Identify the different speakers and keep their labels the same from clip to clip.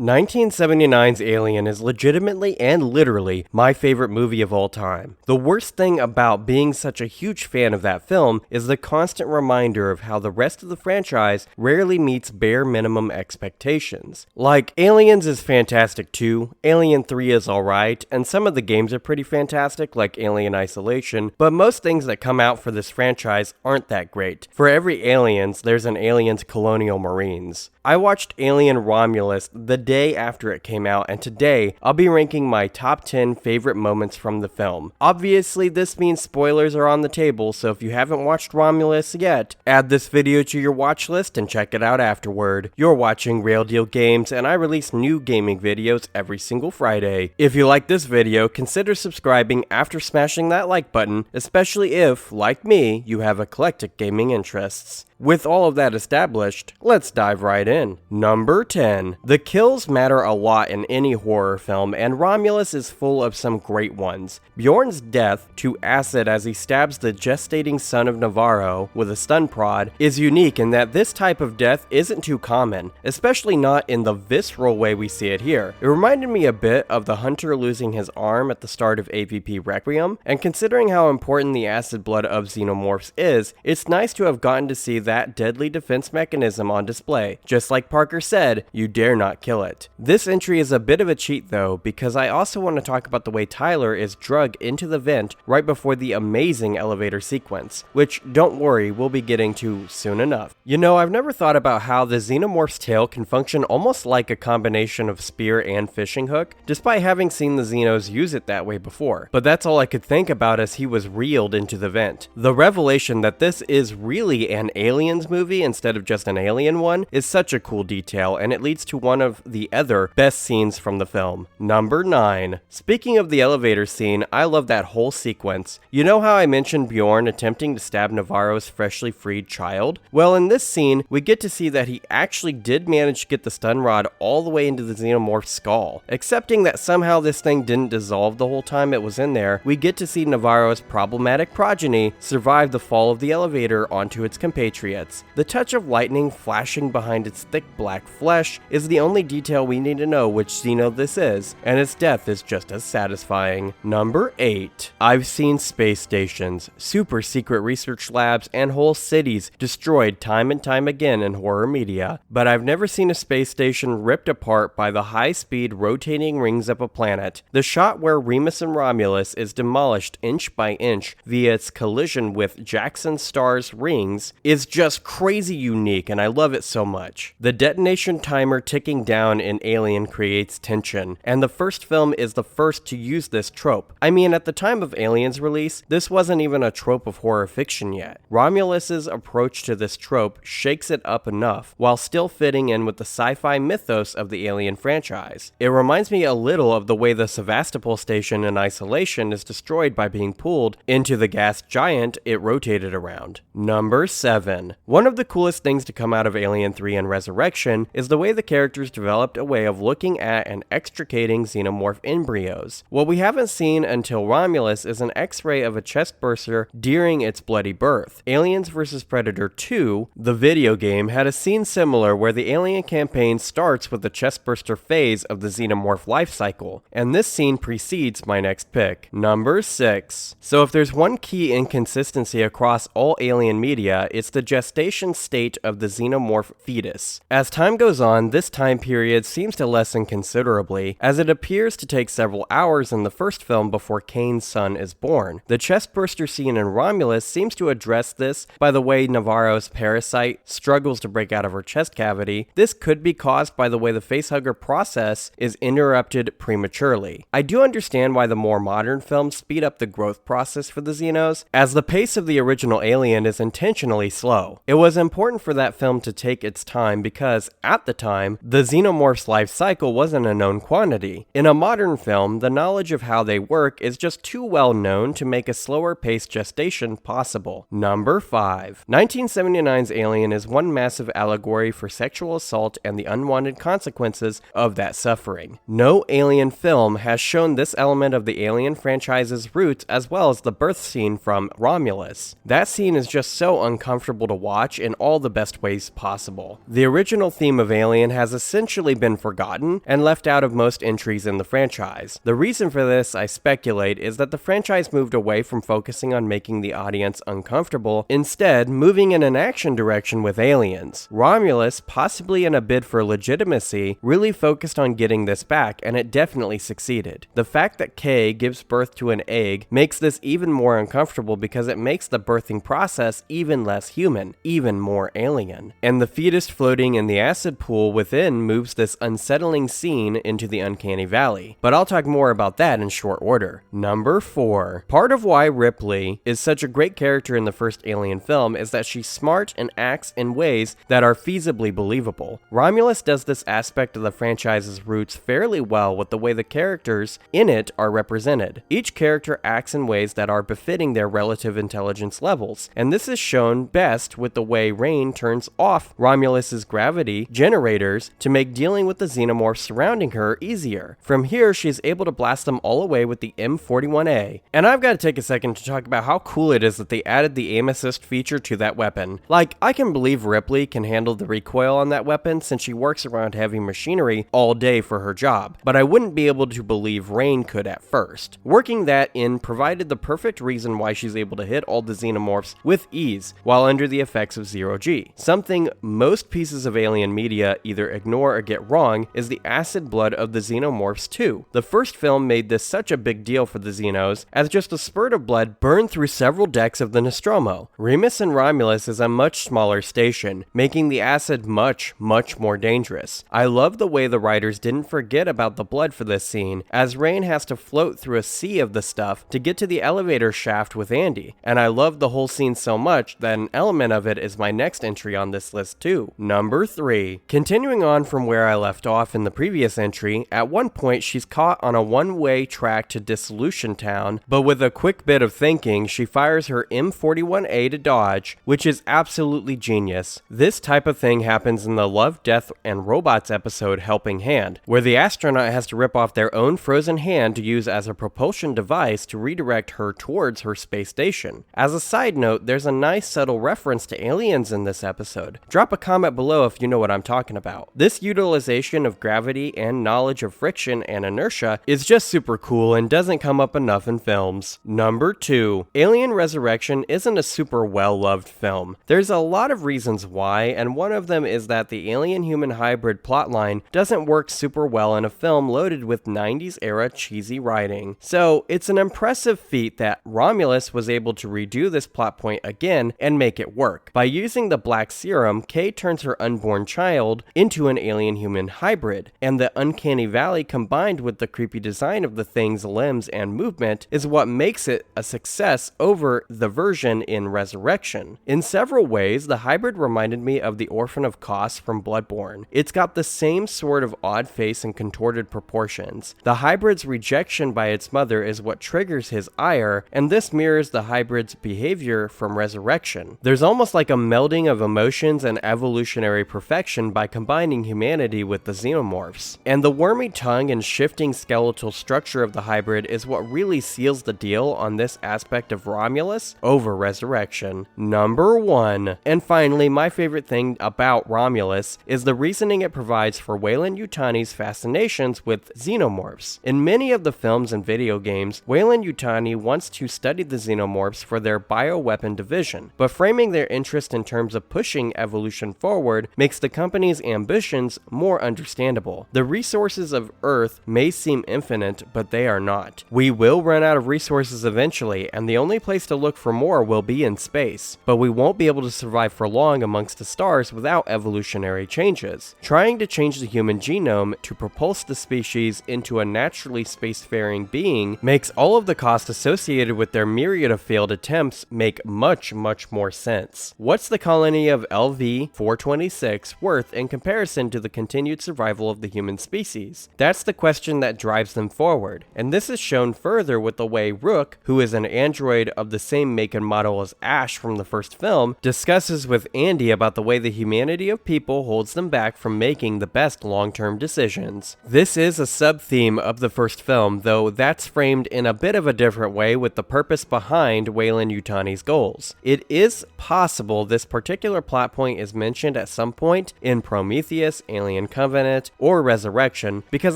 Speaker 1: 1979's Alien is legitimately and literally my favorite movie of all time. The worst thing about being such a huge fan of that film is the constant reminder of how the rest of the franchise rarely meets bare minimum expectations. Like, Aliens is fantastic too, Alien 3 is alright, and some of the games are pretty fantastic like Alien Isolation, but most things that come out for this franchise aren't that great. For every Aliens, there's an Aliens Colonial Marines. I watched Alien Romulus the day after it came out, and today I'll be ranking my top 10 favorite moments from the film. Obviously, this means spoilers are on the table, so if you haven't watched Romulus yet, add this video to your watch list and check it out afterward. You're watching Real Deal Games, and I release new gaming videos every single Friday. If you like this video, consider subscribing after smashing that like button, especially if, like me, you have eclectic gaming interests. With all of that established, let's dive right in. Number 10. The kills matter a lot in any horror film, and Romulus is full of some great ones. Bjorn's death to acid as he stabs the gestating son of Navarro with a stun prod is unique in that this type of death isn't too common, especially not in the visceral way we see it here. It reminded me a bit of the hunter losing his arm at the start of AVP Requiem, and considering how important the acid blood of xenomorphs is, it's nice to have gotten to see that deadly defense mechanism on display. Just like Parker said, you dare not kill it. This entry is a bit of a cheat though, because I also want to talk about the way Tyler is drugged into the vent right before the amazing elevator sequence, which, don't worry, we'll be getting to soon enough. You know, I've never thought about how the xenomorph's tail can function almost like a combination of spear and fishing hook, despite having seen the Xenos use it that way before. But that's all I could think about as he was reeled into the vent. The revelation that this is really an Aliens movie instead of just an Alien one is such a cool detail, and it leads to one of the other best scenes from the film. Number 9. Speaking of the elevator scene, I love that whole sequence. You know how I mentioned Bjorn attempting to stab Navarro's freshly freed child? Well, in this scene, we get to see that he actually did manage to get the stun rod all the way into the xenomorph's skull. Accepting that somehow this thing didn't dissolve the whole time it was in there, we get to see Navarro's problematic progeny survive the fall of the elevator onto its compatriots. The touch of lightning flashing behind its thick black flesh is the only detail we need to know which Xeno this is, and its death is just as satisfying. Number 8. I've seen space stations, super secret research labs, and whole cities destroyed time and time again in horror media, but I've never seen a space station ripped apart by the high-speed rotating rings of a planet. The shot where Remus and Romulus is demolished inch by inch via its collision with Jackson Star's rings is just crazy unique, and I love it so much. The detonation timer ticking down in Alien creates tension, and the first film is the first to use this trope. I mean, at the time of Alien's release, this wasn't even a trope of horror fiction yet. Romulus's approach to this trope shakes it up enough, while still fitting in with the sci-fi mythos of the Alien franchise. It reminds me a little of the way the Sevastopol station in Isolation is destroyed by being pulled into the gas giant it rotated around. Number 7. One of the coolest things to come out of Alien 3 and Resurrection is the way the characters developed a way of looking at and extricating xenomorph embryos. What we haven't seen until Romulus is an x-ray of a chest burster during its bloody birth. Aliens vs. Predator 2, the video game, had a scene similar where the Alien campaign starts with the chest burster phase of the xenomorph life cycle, and this scene precedes my next pick. Number 6. So if there's one key inconsistency across all Alien media, it's the gestation state of the xenomorph fetus. As time goes on, this time period seems to lessen considerably, as it appears to take several hours in the first film before Kane's son is born. The chestburster scene in Romulus seems to address this by the way Navarro's parasite struggles to break out of her chest cavity. This could be caused by the way the facehugger process is interrupted prematurely. I do understand why the more modern films speed up the growth process for the Xenos, as the pace of the original Alien is intentionally slow. It was important for that film to take its time because, at the time, the xenomorph's life cycle wasn't a known quantity. In a modern film, the knowledge of how they work is just too well known to make a slower paced gestation possible. Number 5. 1979's Alien is one massive allegory for sexual assault and the unwanted consequences of that suffering. No Alien film has shown this element of the Alien franchise's roots as well as the birth scene from Romulus. That scene is just so uncomfortable to watch in all the best ways possible. The original theme of Alien has essentially basically been forgotten and left out of most entries in the franchise. The reason for this, I speculate, is that the franchise moved away from focusing on making the audience uncomfortable, instead moving in an action direction with aliens. Romulus, possibly in a bid for legitimacy, really focused on getting this back, and it definitely succeeded. The fact that Kay gives birth to an egg makes this even more uncomfortable because it makes the birthing process even less human, even more alien. And the fetus floating in the acid pool within moves this unsettling scene into the uncanny valley. But I'll talk more about that in short order. Number 4. Part of why Ripley is such a great character in the first Alien film is that she's smart and acts in ways that are feasibly believable. Romulus does this aspect of the franchise's roots fairly well with the way the characters in it are represented. Each character acts in ways that are befitting their relative intelligence levels, and this is shown best with the way Rain turns off Romulus's gravity generators to make dealing with the xenomorphs surrounding her easier. From here, she's able to blast them all away with the M41A. And I've got to take a second to talk about how cool it is that they added the aim assist feature to that weapon. Like, I can believe Ripley can handle the recoil on that weapon since she works around heavy machinery all day for her job, but I wouldn't be able to believe Rain could at first. Working that in provided the perfect reason why she's able to hit all the xenomorphs with ease while under the effects of zero-G. Something most pieces of Alien media either ignore or get wrong is the acid blood of the xenomorphs too. The first film made this such a big deal for the Xenos, as just a spurt of blood burned through several decks of the Nostromo. Remus and Romulus is a much smaller station, making the acid much more dangerous. I love the way the writers didn't forget about the blood for this scene, as Rain has to float through a sea of the stuff to get to the elevator shaft with Andy, and I love the whole scene so much that an element of it is my next entry on this list too. Number 3. Continuing on from where I left off in the previous entry, at one point she's caught on a one-way track to Dissolution Town, but with a quick bit of thinking, she fires her M41A to dodge, which is absolutely genius. This type of thing happens in the Love, Death, and Robots episode Helping Hand, where the astronaut has to rip off their own frozen hand to use as a propulsion device to redirect her towards her space station. As a side note, there's a nice subtle reference to aliens in this episode. Drop a comment below if you know what I'm talking about. This utilization of gravity and knowledge of friction and inertia is just super cool and doesn't come up enough in films. Number 2. Alien Resurrection isn't a super well-loved film. There's a lot of reasons why, and one of them is that the alien-human hybrid plotline doesn't work super well in a film loaded with 90s era cheesy writing. So it's an impressive feat that Romulus was able to redo this plot point again and make it work. By using the black serum, Kay turns her unborn child into an alien-human hybrid, and the uncanny valley combined with the creepy design of the thing's limbs and movement is what makes it a success over the version in Resurrection. In several ways, the hybrid reminded me of the Orphan of Kos from Bloodborne. It's got the same sort of odd face and contorted proportions. The hybrid's rejection by its mother is what triggers his ire, and this mirrors the hybrid's behavior from Resurrection. There's almost like a melding of emotions and evolutionary perfection by combining humanity with the xenomorphs. And the wormy tongue and shifting skeletal structure of the hybrid is what really seals the deal on this aspect of Romulus over Resurrection. Number 1. And finally, my favorite thing about Romulus is the reasoning it provides for Weyland-Yutani's fascinations with xenomorphs. In many of the films and video games, Weyland-Yutani wants to study the xenomorphs for their bioweapon division, but framing their interest in terms of pushing evolution forward makes the company's ambitions more understandable. The resources of Earth may seem infinite, but they are not. We will run out of resources eventually, and the only place to look for more will be in space, but we won't be able to survive for long amongst the stars without evolutionary changes. Trying to change the human genome to propulse the species into a naturally spacefaring being makes all of the cost associated with their myriad of failed attempts make much more sense. What's the colony of LV-426 worth in comparison to the continued survival of the human species? That's the question that drives them forward, and this is shown further with the way Rook, who is an android of the same make and model as Ash from the first film, discusses with Andy about the way the humanity of people holds them back from making the best long-term decisions. This is a sub-theme of the first film, though that's framed in a bit of a different way with the purpose behind Weyland-Yutani's goals. It is possible this particular plot point is mentioned at some point in Prometheus, Alien Alien Covenant or Resurrection because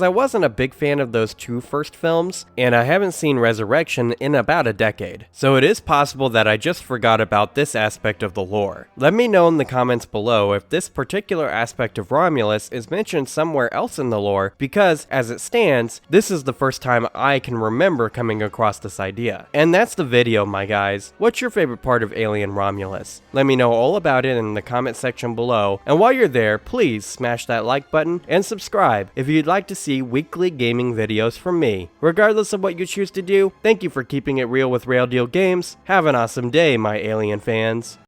Speaker 1: I wasn't a big fan of those two first films, and I haven't seen Resurrection in about a decade. So it is possible that I just forgot about this aspect of the lore. Let me know in the comments below if this particular aspect of Romulus is mentioned somewhere else in the lore, because as it stands, this is the first time I can remember coming across this idea. And that's the video, my guys. What's your favorite part of Alien Romulus? Let me know all about it in the comment section below, and while you're there, please smash that like button and subscribe if you'd like to see weekly gaming videos from me. Regardless of what you choose to do, thank you for keeping it real with Rail Deal Games. Have an awesome day, my Alien fans.